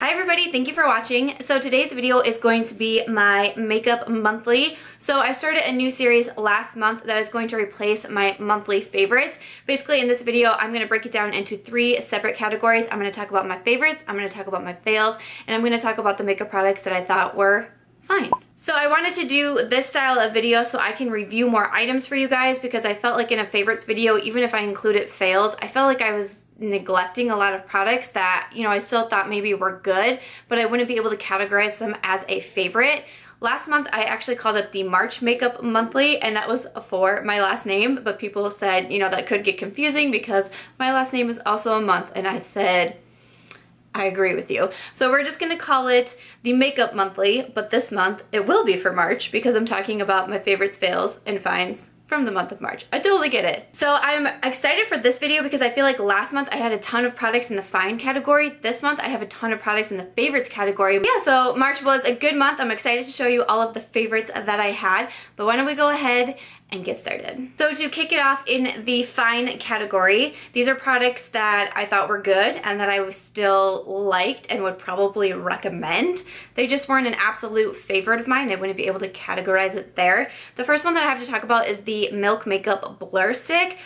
Hi everybody, thank you for watching. So today's video is going to be my makeup monthly. So I started a new series last month that is going to replace my monthly favorites. Basically in this video, I'm going to break it down into 3 separate categories. I'm going to talk about my favorites, I'm going to talk about my fails, and I'm going to talk about the makeup products that I thought were fine. So I wanted to do this style of video so I can review more items for you guys, because I felt like in a favorites video, even if I included fails, I felt like I was neglecting a lot of products that, you know, I still thought maybe were good, but I wouldn't be able to categorize them as a favorite. Last month, I actually called it the March Makeup Monthly, and that was for my last name, but people said, you know, that could get confusing because my last name is also a month, and I said, I agree with you. So we're just gonna call it the Makeup Monthly, but this month it will be for March because I'm talking about my favorites, fails, and finds from the month of March. I totally get it. So I'm excited for this video because I feel like last month I had a ton of products in the fine category. This month I have a ton of products in the favorites category. Yeah, so March was a good month. I'm excited to show you all of the favorites that I had, but why don't we go ahead and get started. So to kick it off in the fine category, these are products that I thought were good and that I still liked and would probably recommend. They just weren't an absolute favorite of mine. I wouldn't be able to categorize it there. The first one that I have to talk about is the Milk Makeup Blur Stick.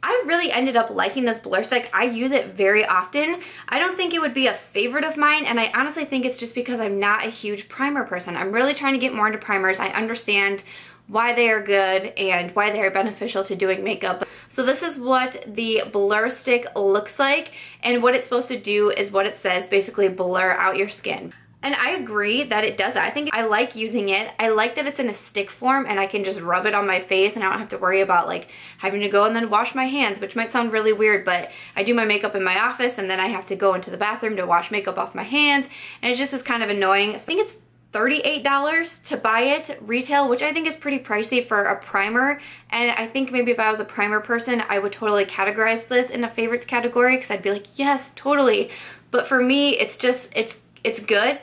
I really ended up liking this blur stick. I use it very often. I don't think it would be a favorite of mine, and I honestly think it's just because I'm not a huge primer person. I'm really trying to get more into primers. I understand why they are good and why they are beneficial to doing makeup. So this is what the blur stick looks like, and what it's supposed to do is what it says, basically blur out your skin. And I agree that it does that. I think I like using it. I like that it's in a stick form and I can just rub it on my face and I don't have to worry about like having to go and then wash my hands, which might sound really weird, but I do my makeup in my office and then I have to go into the bathroom to wash makeup off my hands, and it just is kind of annoying. I think it's $38 to buy it retail, which I think is pretty pricey for a primer, and I think maybe if I was a primer person I would totally categorize this in a favorites category because I'd be like, yes, totally. But for me, it's just, it's good.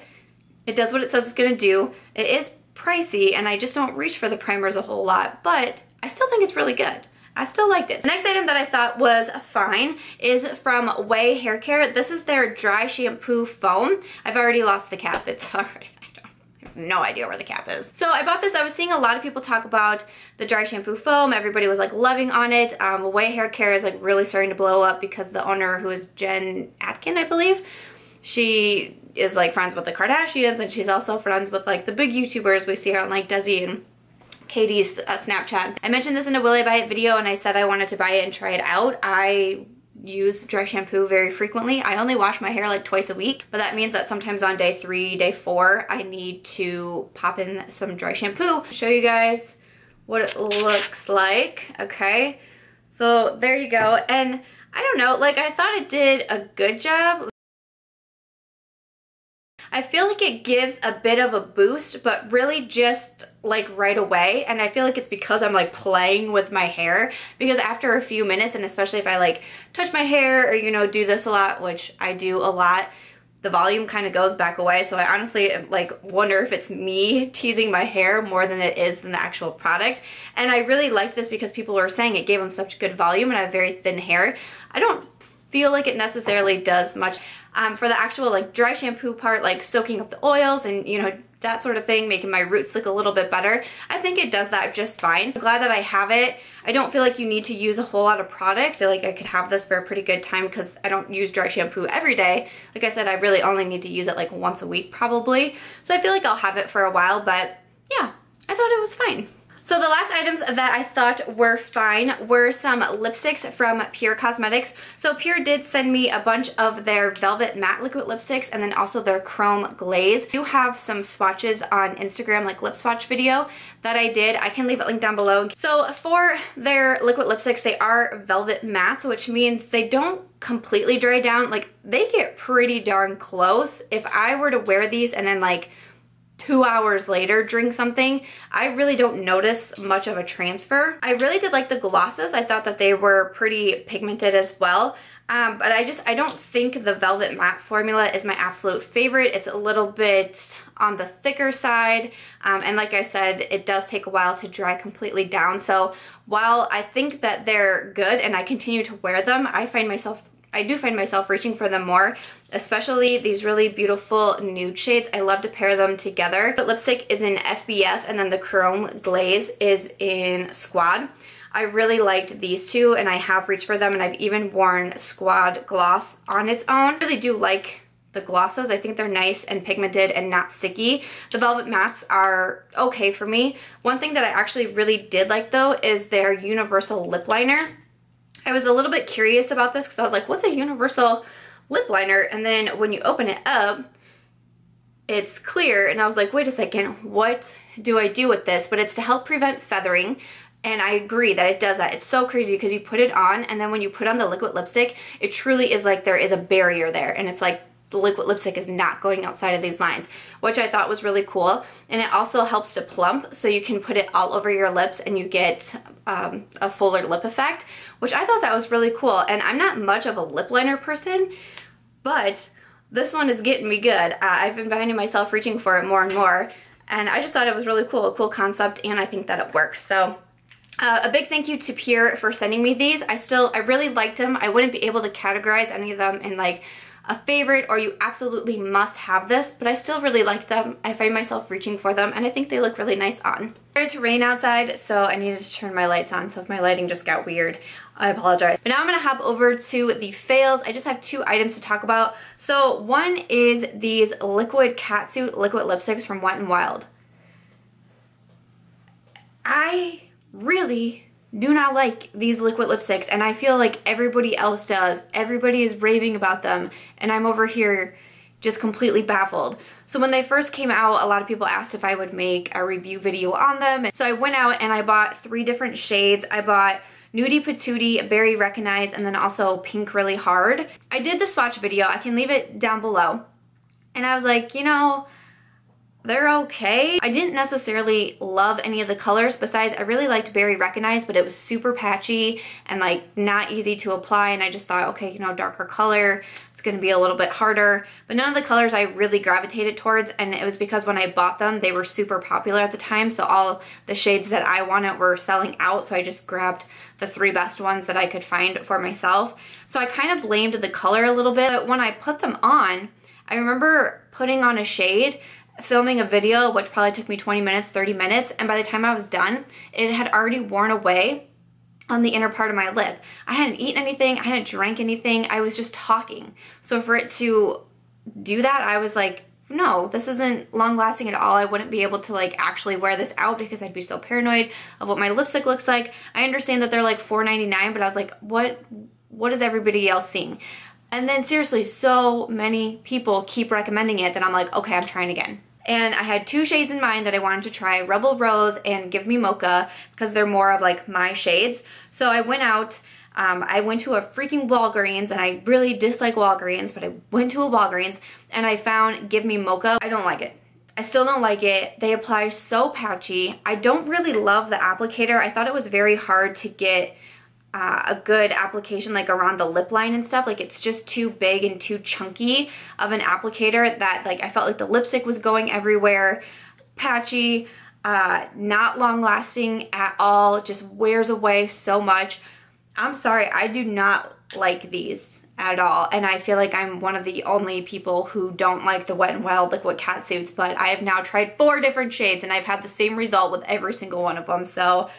It does what it says it's gonna do. It is pricey and I just don't reach for the primers a whole lot, but I still think it's really good. I still liked it. The next item that I thought was fine is from Ouai Hair Care. This is their dry shampoo foam. I've already lost the cap. It's already, I have no idea where the cap is. So I bought this. I was seeing a lot of people talk about the dry shampoo foam. Everybody was like loving on it. Ouai Hair Care is like really starting to blow up because the owner, who is Jen Atkin, I believe, she is like friends with the Kardashians, and she's also friends with like the big YouTubers we see her on like Desi and Katie's Snapchat. I mentioned this in a Will I Buy It video and I said I wanted to buy it and try it out. I use dry shampoo very frequently. I only wash my hair like twice a week, but that means that sometimes on day 3, day 4, I need to pop in some dry shampoo. Show you guys what it looks like, okay? So there you go, and I don't know, like I thought it did a good job. I feel like it gives a bit of a boost, but really just like right away, and I feel like it's because I'm like playing with my hair, because after a few minutes, and especially if I like touch my hair or, you know, do this a lot, which I do a lot, the volume kind of goes back away. So I honestly like wonder if it's me teasing my hair more than it is than the actual product. And I really like this because people were saying it gave them such good volume, and I have very thin hair. I don't feel like it necessarily does much. For the actual like dry shampoo part, like soaking up the oils and, you know, that sort of thing, making my roots look a little bit better, I think it does that just fine. I'm glad that I have it. I don't feel like you need to use a whole lot of product. I feel like I could have this for a pretty good time because I don't use dry shampoo every day. Like I said, I really only need to use it like once a week probably. So I feel like I'll have it for a while, but yeah, I thought it was fine. So the last items that I thought were fine were some lipsticks from Pure Cosmetics. So Pure did send me a bunch of their Velvet Matte Liquid Lipsticks and then also their Chrome Glaze. I do have some swatches on Instagram, like lip swatch video that I did. I can leave it linked down below. So for their liquid lipsticks, they are velvet matte, which means they don't completely dry down. Like they get pretty darn close. If I were to wear these and then like 2 hours later drink something, I really don't notice much of a transfer. I really did like the glosses. I thought that they were pretty pigmented as well. But I don't think the Velvet Matte formula is my absolute favorite. It's a little bit on the thicker side. And like I said, it does take a while to dry completely down. So while I think that they're good and I continue to wear them, I find myself I do find myself reaching for them more, especially these really beautiful nude shades. I love to pair them together. But lipstick is in FBF, and then the Chrome Glaze is in Squad. I really liked these two, and I have reached for them, and I've even worn Squad Gloss on its own. I really do like the glosses. I think they're nice and pigmented and not sticky. The Velvet Mattes are okay for me. One thing that I actually really did like though is their universal lip liner. I was a little bit curious about this because I was like, what's a universal lip liner? And then when you open it up, it's clear, and I was like, wait a second, what do I do with this? But it's to help prevent feathering. And I agree that it does that. It's so crazy because you put it on, and then when you put on the liquid lipstick, it truly is like there is a barrier there, and it's like the liquid lipstick is not going outside of these lines, which I thought was really cool. And it also helps to plump, so you can put it all over your lips and you get a fuller lip effect, which I thought that was really cool. And I'm not much of a lip liner person, but this one is getting me good. I've been finding myself reaching for it more and more, and I just thought it was really cool, a cool concept, and I think that it works. So a big thank you to Pure for sending me these. I really liked them. I wouldn't be able to categorize any of them in like a favorite or you absolutely must have this, but I still really like them. I find myself reaching for them, and I think they look really nice on. It started to rain outside, so I needed to turn my lights on, so if my lighting just got weird, I apologize. But now I'm gonna hop over to the fails. I just have 2 items to talk about. So one is these liquid catsuit liquid lipsticks from Wet n Wild. I really do not like these liquid lipsticks, and I feel like everybody else does. Everybody is raving about them, and I'm over here just completely baffled. So when they first came out, a lot of people asked if I would make a review video on them. So I went out and I bought 3 different shades. I bought Nudie Patootie, Berry Recognize, and then also Pink Really Hard. I did the swatch video. I can leave it down below. And I was like, you know, they're okay. I didn't necessarily love any of the colors. Besides, I really liked Berry Recognize, but it was super patchy and like not easy to apply, and I just thought, okay, you know, darker color, it's gonna be a little bit harder. But none of the colors I really gravitated towards, and it was because when I bought them, they were super popular at the time, so all the shades that I wanted were selling out, so I just grabbed the 3 best ones that I could find for myself. So I kind of blamed the color a little bit, but when I put them on, I remember putting on a shade, filming a video, which probably took me 20 minutes, 30 minutes, and by the time I was done, it had already worn away on the inner part of my lip. I hadn't eaten anything, I hadn't drank anything, I was just talking. So for it to do that, I was like, no, this isn't long lasting at all. I wouldn't be able to like actually wear this out because I'd be so paranoid of what my lipstick looks like. I understand that they're like $4.99, but I was like, what is everybody else seeing? And then seriously, so many people keep recommending it that I'm like, okay, I'm trying again. And I had 2 shades in mind that I wanted to try, Rebel Rose and Give Me Mocha, because they're more of like my shades. So I went out, I went to a freaking Walgreens, and I really dislike Walgreens, but I went to a Walgreens and I found Give Me Mocha. I don't like it. I still don't like it. They apply so patchy. I don't really love the applicator. I thought it was very hard to get a good application like around the lip line and stuff. Like it's just too big and too chunky of an applicator that like I felt like the lipstick was going everywhere. Patchy, not long lasting at all, just wears away so much. I'm sorry, I do not like these at all, and I feel like I'm one of the only people who don't like the Wet n Wild liquid catsuits, but I have now tried 4 different shades and I've had the same result with every single one of them. So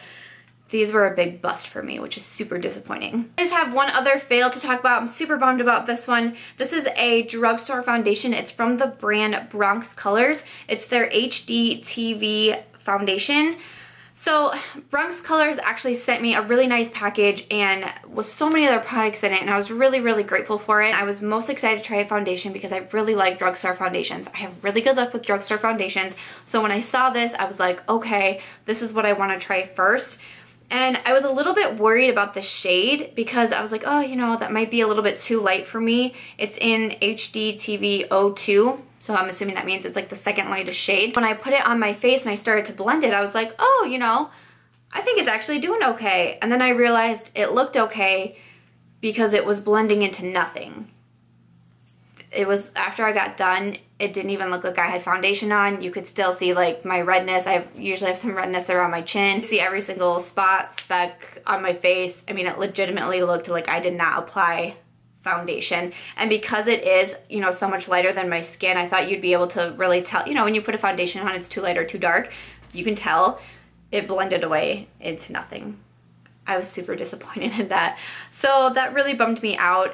these were a big bust for me, which is super disappointing. I just have one other fail to talk about. I'm super bummed about this one. This is a drugstore foundation. It's from the brand Bronx Colors. It's their HD TV foundation. So Bronx Colors actually sent me a really nice package and with so many other products in it, and I was really, really grateful for it. I was most excited to try a foundation because I really like drugstore foundations. I have really good luck with drugstore foundations. So when I saw this, I was like, okay, this is what I want to try first. And I was a little bit worried about the shade because I was like, oh, you know, that might be a little bit too light for me. It's in HD TV 02, so I'm assuming that means it's like the second lightest shade. When I put it on my face and I started to blend it, I was like, oh, you know, I think it's actually doing okay. And then I realized it looked okay because it was blending into nothing. It was, after I got done, it didn't even look like I had foundation on. You could still see like my redness. I usually have some redness around my chin. See every single spot, speck on my face. I mean, it legitimately looked like I did not apply foundation. And because it is, you know, so much lighter than my skin, I thought you'd be able to really tell, you know, when you put a foundation on, it's too light or too dark. You can tell it blended away into nothing. I was super disappointed in that. So that really bummed me out.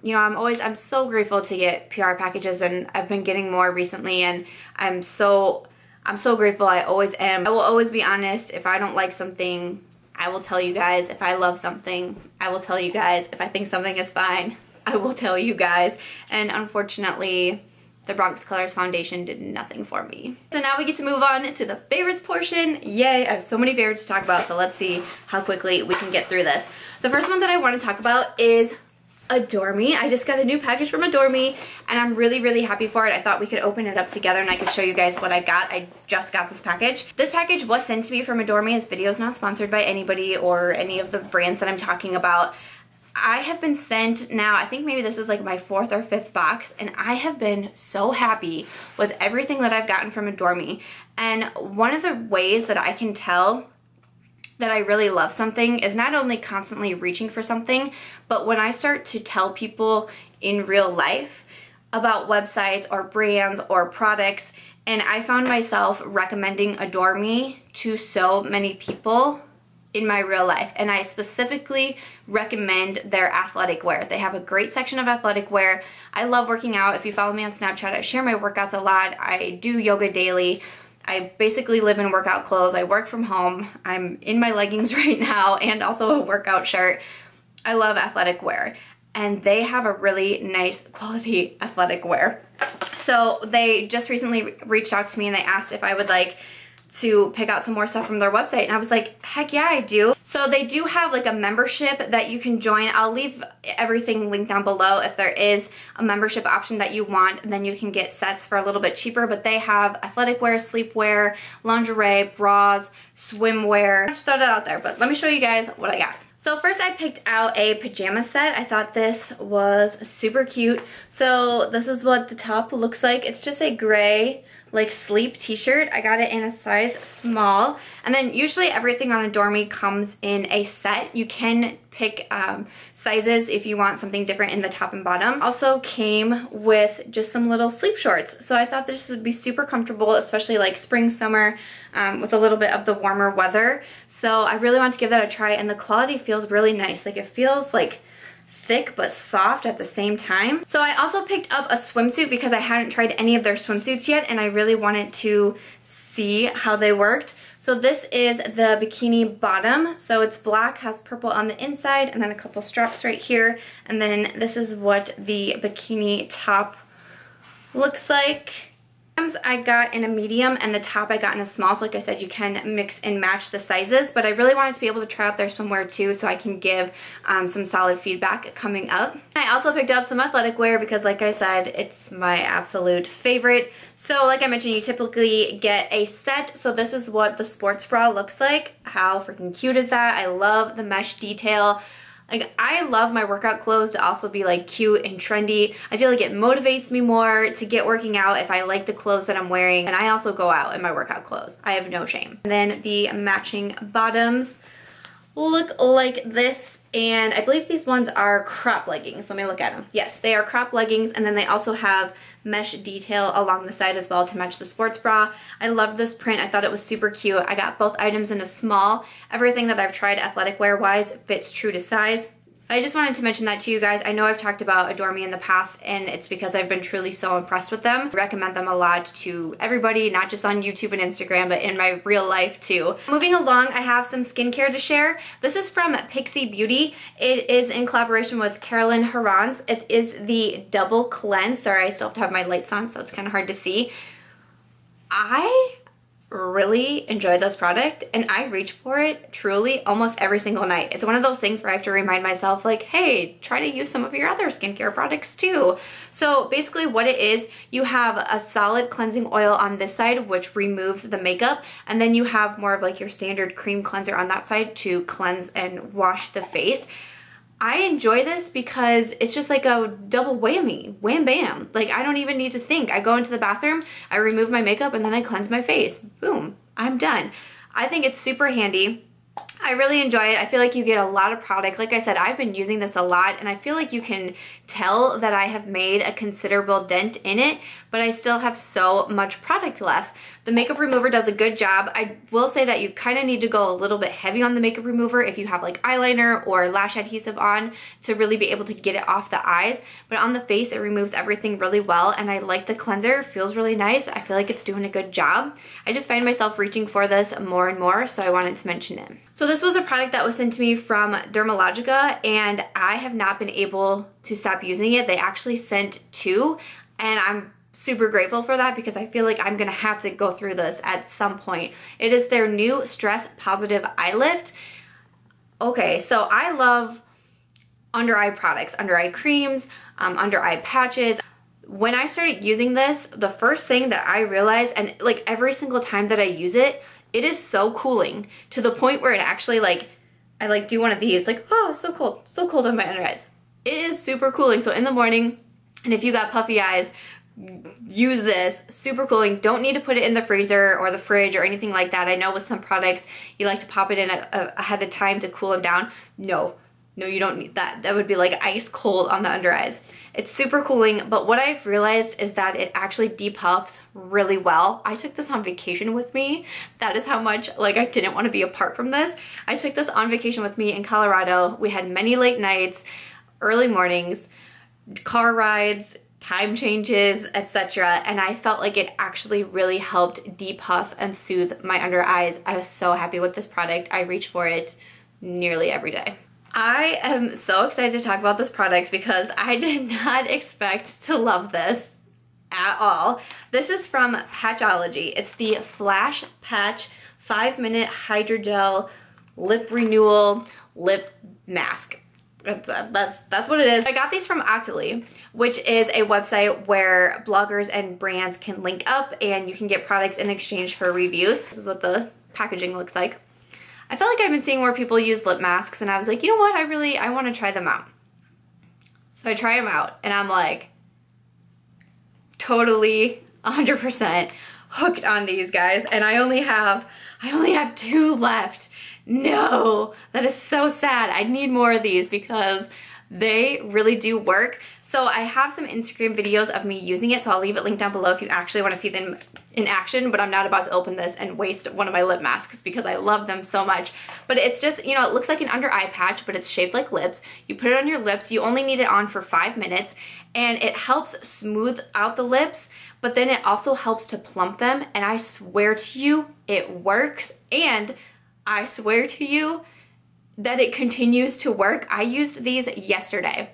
You know, I'm so grateful to get PR packages, and I've been getting more recently, and I'm so grateful. I always am. I will always be honest. If I don't like something, I will tell you guys. If I love something, I will tell you guys. If I think something is fine, I will tell you guys. And unfortunately, the Bronx Colors foundation did nothing for me. So now we get to move on to the favorites portion. Yay, I have so many favorites to talk about, so let's see how quickly we can get through this. The first one that I want to talk about is Adore Me. I just got a new package from Adore Me, and I'm really, really happy for it. I thought we could open it up together and I could show you guys what I got. I just got this package. This package was sent to me from Adore Me. This video is not sponsored by anybody or any of the brands that I'm talking about. I have been sent now, I think maybe this is like my 4th or 5th box, and I have been so happy with everything that I've gotten from Adore Me. And one of the ways that I can tell that I really love something is not only constantly reaching for something, but when I start to tell people in real life about websites or brands or products. And I found myself recommending Adore Me to so many people in my real life, and I specifically recommend their athletic wear. They have a great section of athletic wear. I love working out. If you follow me on Snapchat, I share my workouts a lot. I do yoga daily. I basically live in workout clothes. I work from home. I'm in my leggings right now and also a workout shirt. I love athletic wear, and they have a really nice quality athletic wear. So they just recently reached out to me and they asked if I would like to pick out some more stuff from their website, and I was like, heck yeah, I do. So they do have like a membership that you can join. I'll leave everything linked down below if there is a membership option that you want, and then you can get sets for a little bit cheaper. But they have athletic wear, sleepwear, lingerie, bras, swimwear. I'll just throw that out there, but let me show you guys what I got. So first I picked out a pajama set. I thought this was super cute. So this is what the top looks like. It's just a gray like sleep t-shirt. I got it in a size small, and then usually everything on Adore Me comes in a set. You can pick sizes if you want something different in the top and bottom. Also came with just some little sleep shorts, so I thought this would be super comfortable, especially like spring, summer, with a little bit of the warmer weather. So I really want to give that a try, and the quality feels really nice. Like it feels like thick but soft at the same time. So I also picked up a swimsuit because I hadn't tried any of their swimsuits yet, and I really wanted to see how they worked. So this is the bikini bottom. So it's black, has purple on the inside, and then a couple straps right here. And then this is what the bikini top looks like. I got in a medium, and the top I got in a small, so like I said, you can mix and match the sizes, but I really wanted to be able to try out their swimwear too, so I can give some solid feedback coming up. I also picked up some athletic wear because like I said, it's my absolute favorite. So like I mentioned, you typically get a set. So this is what the sports bra looks like. How freaking cute is that? I love the mesh detail. Like, I love my workout clothes to also be like cute and trendy. I feel like it motivates me more to get working out if I like the clothes that I'm wearing. And I also go out in my workout clothes. I have no shame. And then the matching bottoms look like this. And I believe these ones are crop leggings. Let me look at them. Yes, they are crop leggings, and then they also have mesh detail along the side as well to match the sports bra. I love this print. I thought it was super cute. I got both items in a small. Everything that I've tried athletic wear wise fits true to size. I just wanted to mention that to you guys. I know I've talked about Adore Me in the past, and it's because I've been truly so impressed with them. I recommend them a lot to everybody, not just on YouTube and Instagram, but in my real life too. Moving along, I have some skincare to share. This is from Pixi Beauty. It is in collaboration with Caroline Herranz. It is the Double Cleanse. Sorry, I still have to have my lights on, so it's kind of hard to see. I really enjoy this product, and I reach for it truly almost every single night. It's one of those things where I have to remind myself like, hey, try to use some of your other skincare products too. So basically what it is, you have a solid cleansing oil on this side which removes the makeup, and then you have more of like your standard cream cleanser on that side to cleanse and wash the face. I enjoy this because it's just like a double whammy, wham bam. Like, I don't even need to think. I go into the bathroom, I remove my makeup, and then I cleanse my face. Boom, I'm done. I think it's super handy. I really enjoy it. I feel like you get a lot of product. Like I said, I've been using this a lot and I feel like you can tell that I have made a considerable dent in it, but I still have so much product left. The makeup remover does a good job. I will say that you kind of need to go a little bit heavy on the makeup remover if you have like eyeliner or lash adhesive on to really be able to get it off the eyes. But on the face, it removes everything really well, and I like the cleanser. It feels really nice. I feel like it's doing a good job. I just find myself reaching for this more and more, so I wanted to mention it. So this was a product that was sent to me from Dermalogica, and I have not been able to stop using it. They actually sent 2, and I'm super grateful for that because I feel like I'm gonna have to go through this at some point. It is their new Stress Positive Eye Lift. Okay, so I love under eye products, under eye creams, under eye patches. When I started using this, the first thing that I realized, and like every single time that I use it, it is so cooling to the point where it actually like, I like do one of these, like, oh, it's so cold on my under eyes. It is super cooling. So in the morning, and if you got puffy eyes, use this. Super cooling. Don't need to put it in the freezer or the fridge or anything like that. I know with some products you like to pop it in ahead of time to cool them down. No, you don't need that. That would be like ice cold on the under eyes. It's super cooling, but what I've realized is that it actually depuffs really well. I took this on vacation with me. That is how much like I didn't want to be apart from this. I took this on vacation with me in Colorado. We had many late nights, early mornings, car rides, time changes, etc. And I felt like it actually really helped depuff and soothe my under eyes. I was so happy with this product. I reach for it nearly every day. I am so excited to talk about this product because I did not expect to love this at all. This is from Patchology. It's the Flash Patch 5-Minute Hydrogel Lip Renewal Lip Mask. That's what it is. I got these from Octoly, which is a website where bloggers and brands can link up and you can get products in exchange for reviews. This is what the packaging looks like. I feel like I've been seeing more people use lip masks and I was like, you know what, I want to try them out. So I try them out and I'm like totally 100% hooked on these guys, and I only have 2 left. No, that is so sad. I need more of these because they really do work. So I have some Instagram videos of me using it, so I'll leave it linked down below if you actually want to see them in action, but I'm not about to open this and waste one of my lip masks because I love them so much. But it's just, you know, it looks like an under eye patch, but it's shaped like lips. You put it on your lips, you only need it on for 5 minutes, and it helps smooth out the lips, but then it also helps to plump them, and I swear to you, it works, and I swear to you that it continues to work. I used these yesterday.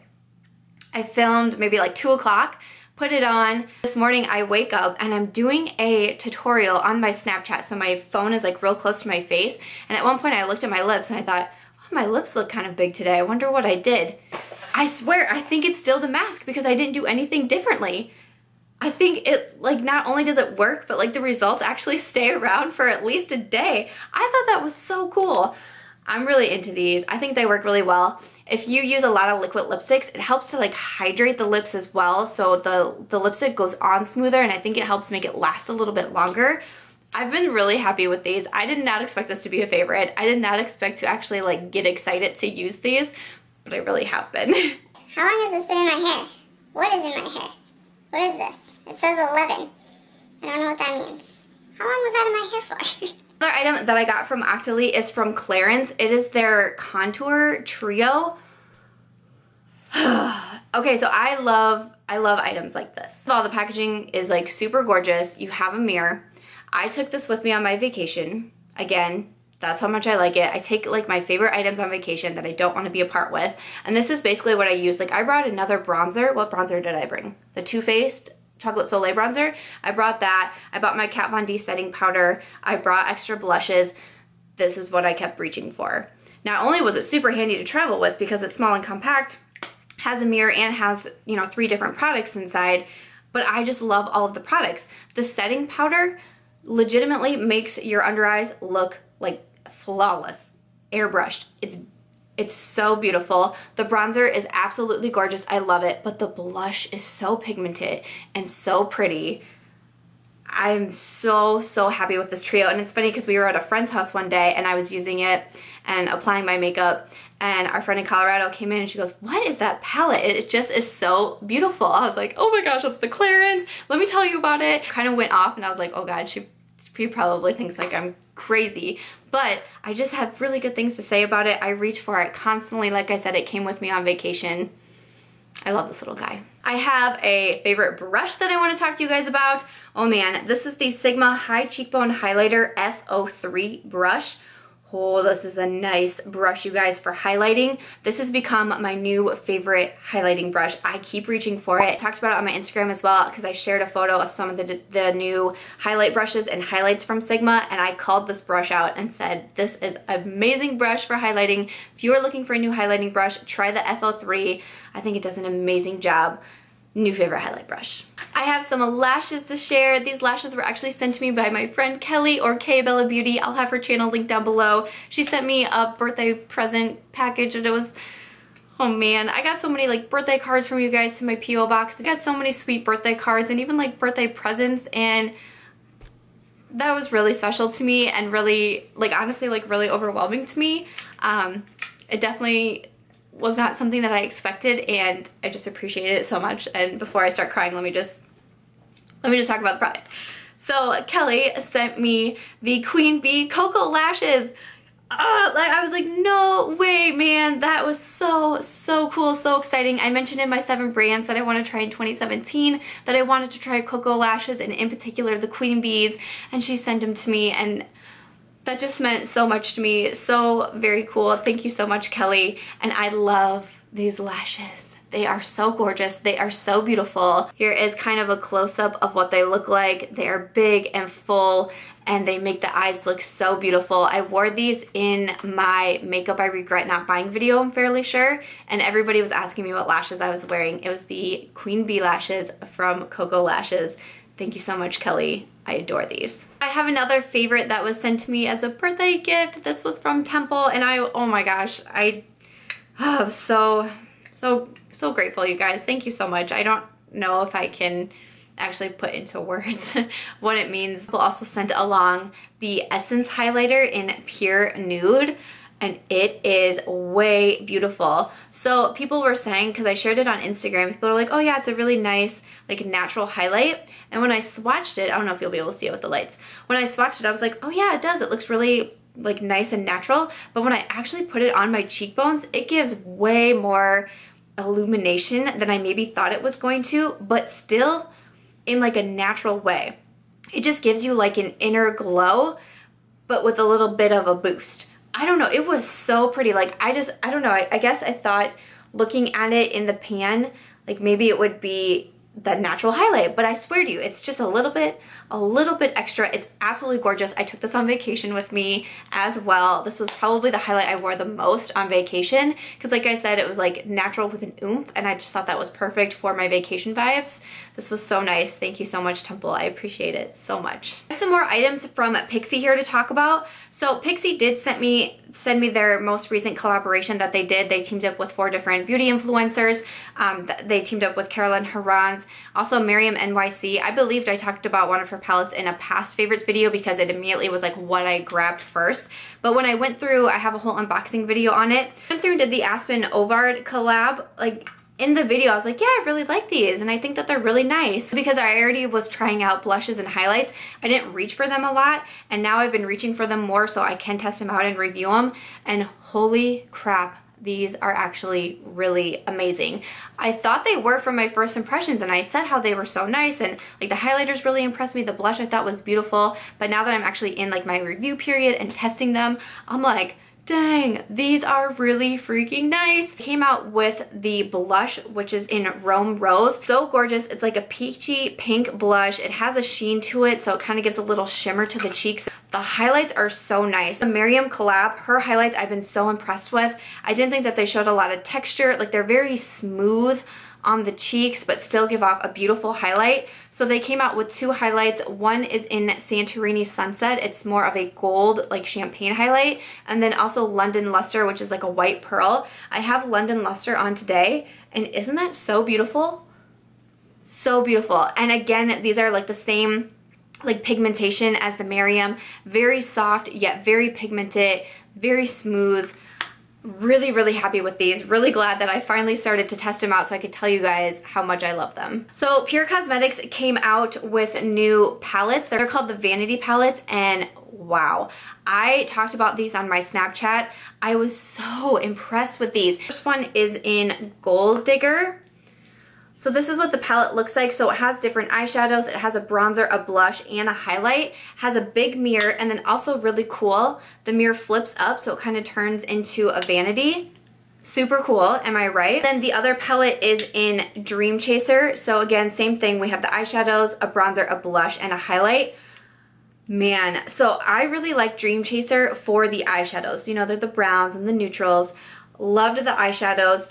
I filmed maybe like 2 o'clock, put it on. This morning I wake up and I'm doing a tutorial on my Snapchat, so my phone is like real close to my face, and at one point I looked at my lips and I thought, oh, my lips look kind of big today. I wonder what I did. I swear, I think it's still the mask because I didn't do anything differently. I think it, like, not only does it work, but like the results actually stay around for at least a day. I thought that was so cool. I'm really into these. I think they work really well. If you use a lot of liquid lipsticks, it helps to like hydrate the lips as well, so the lipstick goes on smoother, and I think it helps make it last a little bit longer. I've been really happy with these. I did not expect this to be a favorite. I did not expect to actually like get excited to use these, but I really have been. How long has this been in my hair? What is in my hair? What is this? It says 11. I don't know what that means. How long was that in my hair for? Another item that I got from Octoly is from Clarins. It is their Contour Trio. Okay, so I love items like this. First of all, the packaging is like super gorgeous. You have a mirror. I took this with me on my vacation. Again, that's how much I like it. I take like my favorite items on vacation that I don't want to be apart with. And this is basically what I use. Like I brought another bronzer. What bronzer did I bring? The Too Faced Chocolate Soleil bronzer. I brought that. I bought my Kat Von D setting powder. I brought extra blushes. This is what I kept reaching for. Not only was it super handy to travel with because it's small and compact, has a mirror and has, you know, 3 different products inside, but I just love all of the products. The setting powder legitimately makes your under eyes look like flawless, airbrushed. It's so beautiful. The bronzer is absolutely gorgeous. I love it, but the blush is so pigmented and so pretty. I'm so happy with this trio. And it's funny because we were at a friend's house one day and I was using it and applying my makeup, and our friend in Colorado came in and she goes, what is that palette? It just is so beautiful. I was like, oh my gosh, that's the Clarins. Let me tell you about it. Kind of went off and I was like, oh God, she probably thinks like I'm crazy, but I just have really good things to say about it. I reach for it constantly. Like I said, it came with me on vacation. I love this little guy. I have a favorite brush that I want to talk to you guys about. Oh man, this is the Sigma High Cheekbone Highlighter F03 brush. Oh, this is a nice brush, you guys, for highlighting. This has become my new favorite highlighting brush. I keep reaching for it. I talked about it on my Instagram as well because I shared a photo of some of the new highlight brushes and highlights from Sigma, and I called this brush out and said, this is an amazing brush for highlighting. If you are looking for a new highlighting brush, try the F03. I think it does an amazing job. New favorite highlight brush. I have some lashes to share. These lashes were actually sent to me by my friend Kelly, or Kay Bella Beauty. I'll have her channel linked down below. She sent me a birthday present package and it was, oh man, I got so many like birthday cards from you guys to my P.O. box. I got so many sweet birthday cards and even like birthday presents, and that was really special to me and really, like, honestly, like really overwhelming to me. It definitely was not something that I expected, and I just appreciated it so much. And before I start crying, let me just talk about the product. So Kelly sent me the Queen Bee Cocoa Lashes. Like, I was like, no way, man, that was so cool, so exciting. I mentioned in my 7 brands that I want to try in 2017 that I wanted to try Cocoa Lashes, and in particular the Queen Bees, and she sent them to me, and that just meant so much to me. So very cool. Thank you so much, Kelly. And I love these lashes. They are so gorgeous. They are so beautiful. Here is kind of a close-up of what they look like. They are big and full, and they make the eyes look so beautiful. I wore these in my Makeup I Regret Not Buying video, I'm fairly sure, and everybody was asking me what lashes I was wearing. It was the Queen Bee lashes from Cocoa Lashes. Thank you so much, Kelly. I adore these. I have another favorite that was sent to me as a birthday gift. This was from Temple, and oh my gosh, I'm so grateful, you guys. Thank you so much. I don't know if I can actually put into words what it means. Temple also sent along the Essence highlighter in Pure Nude, and it is way beautiful. So people were saying, because I shared it on Instagram, people were like, oh yeah, it's a really nice like natural highlight. And when I swatched it, I don't know if you'll be able to see it with the lights. When I swatched it, I was like, oh yeah, it does. It looks really like nice and natural. But when I actually put it on my cheekbones, it gives way more illumination than I maybe thought it was going to, but still in like a natural way. It just gives you like an inner glow, but with a little bit of a boost. I don't know, it was so pretty. Like, I don't know, I guess I thought looking at it in the pan, like maybe it would be the natural highlight, but I swear to you, it's just a little bit extra. It's absolutely gorgeous. I took this on vacation with me as well. This was probably the highlight I wore the most on vacation because, like I said, it was like natural with an oomph, and I just thought that was perfect for my vacation vibes. This was so nice. Thank you so much, Temple. I appreciate it so much. I have some more items from Pixi here to talk about. So Pixi did send me their most recent collaboration that they did. They teamed up with 4 different beauty influencers. They teamed up with Caroline Herranz, also Miriam NYC. I believed I talked about one of her palettes in a past favorites video because it immediately was like what I grabbed first. But when I went through, I have a whole unboxing video on it. I went through and did the Aspen Ovard collab. Like, in the video, I was like, yeah, I really like these, and I think that they're really nice. Because I already was trying out blushes and highlights, I didn't reach for them a lot, and now I've been reaching for them more so I can test them out and review them, and holy crap, these are actually really amazing. I thought they were from my first impressions, and I said how they were so nice, and like the highlighters really impressed me, the blush I thought was beautiful, but now that I'm actually in like my review period and testing them, I'm like, dang, these are really freaking nice. Came out with the blush, which is in Rome Rose. So gorgeous. It's like a peachy pink blush. It has a sheen to it, so it kind of gives a little shimmer to the cheeks. The highlights are so nice. The Miriam collab, her highlights I've been so impressed with. I didn't think that they showed a lot of texture. Like, they're very smooth on the cheeks, but still give off a beautiful highlight. So they came out with 2 highlights. One is in Santorini Sunset. It's more of a gold, like champagne highlight. And then also London Luster, which is like a white pearl. I have London Luster on today, and isn't that so beautiful? So beautiful. And again, these are like the same like pigmentation as the Miriam. Very soft yet very pigmented, very smooth. Really, really happy with these. Really glad that I finally started to test them out so I could tell you guys how much I love them. So Pure Cosmetics came out with new palettes. They're called the Vanity Palettes, and wow. I talked about these on my Snapchat. I was so impressed with these. First one is in Gold Digger. So this is what the palette looks like. So it has different eyeshadows, it has a bronzer, a blush, and a highlight. It has a big mirror, and then also really cool, the mirror flips up so it kind of turns into a vanity. Super cool, am I right? Then the other palette is in Dream Chaser. So again, same thing, we have the eyeshadows, a bronzer, a blush, and a highlight. Man, so I really like Dream Chaser for the eyeshadows. You know, they're the browns and the neutrals. Loved the eyeshadows.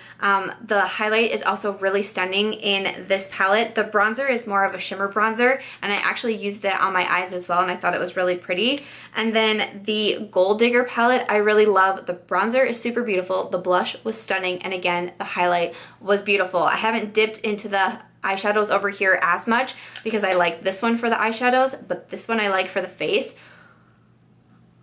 The highlight is also really stunning in this palette. The bronzer is more of a shimmer bronzer, and I actually used it on my eyes as well, and I thought it was really pretty. And then the Gold Digger palette, I really love. The bronzer is super beautiful. The blush was stunning, and again, the highlight was beautiful. I haven't dipped into the eyeshadows over here as much because I like this one for the eyeshadows, but this one I like for the face.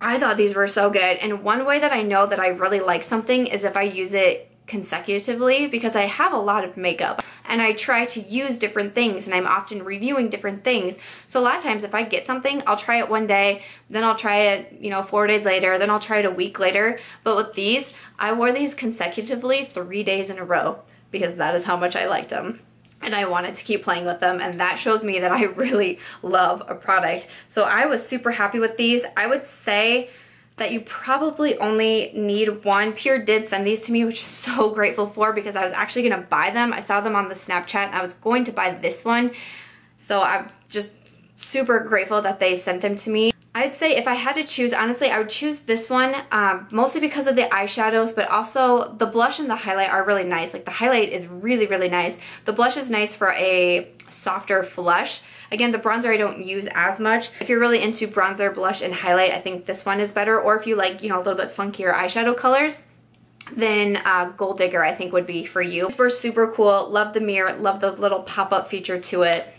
I thought these were so good, and one way that I know that I really like something is if I use it consecutively, because I have a lot of makeup and I try to use different things and I'm often reviewing different things. So a lot of times if I get something, I'll try it one day, then I'll try it, you know, 4 days later, then I'll try it a week later. But with these, I wore these consecutively 3 days in a row because that is how much I liked them. And I wanted to keep playing with them, and that shows me that I really love a product. So I was super happy with these. I would say that you probably only need one. Pure did send these to me, which I'm so grateful for, because I was actually gonna buy them. I saw them on the Snapchat and I was going to buy this one. So I'm just super grateful that they sent them to me. I'd say if I had to choose, honestly, I would choose this one, mostly because of the eyeshadows, but also the blush and the highlight are really nice. Like the highlight is really, really nice. The blush is nice for a softer flush. Again, the bronzer I don't use as much. If you're really into bronzer, blush, and highlight, I think this one is better. Or if you like, you know, a little bit funkier eyeshadow colors, then Gold Digger I think would be for you. These were super cool. Love the mirror, love the little pop-up feature to it.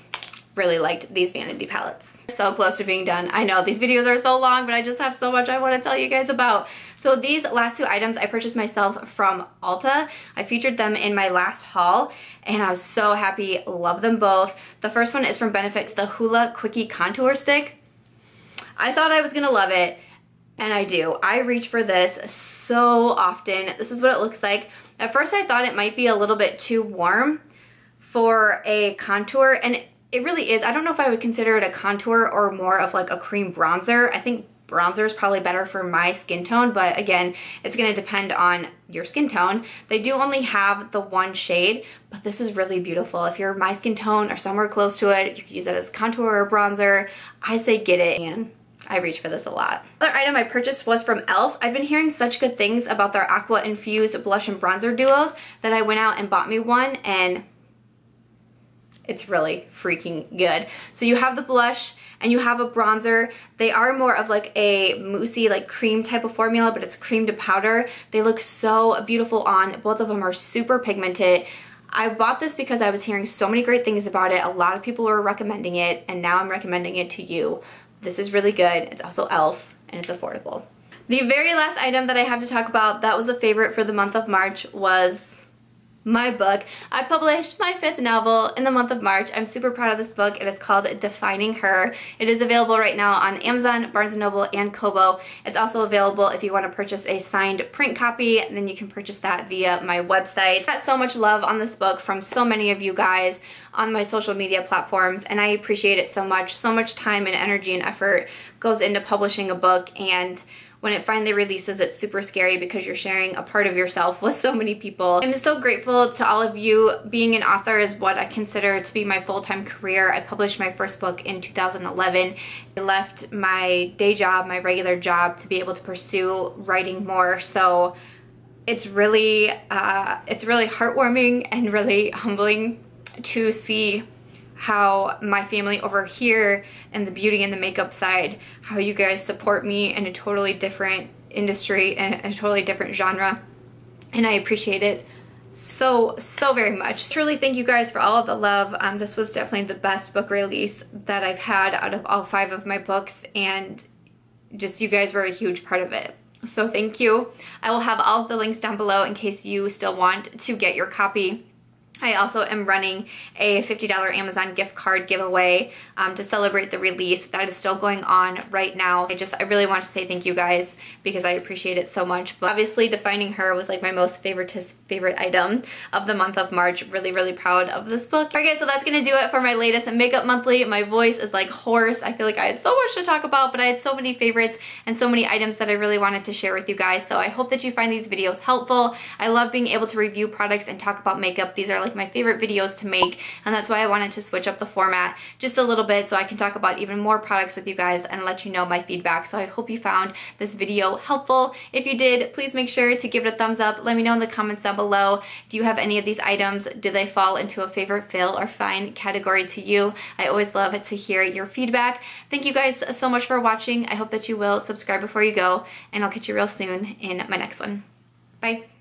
Really liked these vanity palettes. So close to being done. I know these videos are so long, but I just have so much I want to tell you guys about. So these last two items I purchased myself from Ulta. I featured them in my last haul and I was so happy. Love them both. The first one is from Benefit, the Hoola Quickie Contour Stick. I thought I was gonna love it, and I do. I reach for this so often. This is what it looks like. At first I thought it might be a little bit too warm for a contour, and it really is. I don't know if I would consider it a contour or more of like a cream bronzer. I think bronzer is probably better for my skin tone, but again, it's gonna depend on your skin tone. They do only have the one shade, but this is really beautiful. If you're my skin tone or somewhere close to it, you can use it as contour or bronzer. I say get it, and I reach for this a lot. Another item I purchased was from e.l.f. I've been hearing such good things about their aqua infused blush and bronzer duos that I went out and bought me one, and it's really freaking good. So you have the blush and you have a bronzer. They are more of like a moussey, like cream type of formula, but it's cream to powder. They look so beautiful on. Both of them are super pigmented. I bought this because I was hearing so many great things about it. A lot of people were recommending it, and now I'm recommending it to you. This is really good. It's also e.l.f. and it's affordable. The very last item that I have to talk about that was a favorite for the month of March was my book. I published my 5th novel in the month of March. I'm super proud of this book. It is called Defining Her. It is available right now on Amazon, Barnes & Noble, and Kobo. It's also available if you want to purchase a signed print copy, and then you can purchase that via my website. I got so much love on this book from so many of you guys on my social media platforms, and I appreciate it so much. So much time and energy and effort goes into publishing a book, and when it finally releases, it's super scary because you're sharing a part of yourself with so many people. I'm so grateful to all of you. Being an author is what I consider to be my full-time career. I published my first book in 2011. I left my day job, my regular job, to be able to pursue writing more. So it's really heartwarming and really humbling to see how my family over here and the beauty and the makeup side, how you guys support me in a totally different industry and a totally different genre. And I appreciate it so very much. Truly thank you guys for all of the love. This was definitely the best book release that I've had out of all 5 of my books, and just you guys were a huge part of it. So thank you. I will have all of the links down below in case you still want to get your copy. I also am running a $50 Amazon gift card giveaway to celebrate the release. That is still going on right now. I really want to say thank you guys because I appreciate it so much. But obviously Defining Her was like my most favorite item of the month of March. Really proud of this book. Okay, so that's gonna do it for my latest Makeup Monthly. My voice is like hoarse. I feel like I had so much to talk about, but I had so many favorites and so many items that I really wanted to share with you guys. So I hope that you find these videos helpful. I love being able to review products and talk about makeup. These are like my favorite videos to make, and that's why I wanted to switch up the format just a little bit so I can talk about even more products with you guys and let you know my feedback. So I hope you found this video helpful. If you did, please make sure to give it a thumbs up. Let me know in the comments down below. Do you have any of these items? Do they fall into a favorite fail or fine category to you? I always love to hear your feedback. Thank you guys so much for watching. I hope that you will subscribe before you go, and I'll catch you real soon in my next one. Bye.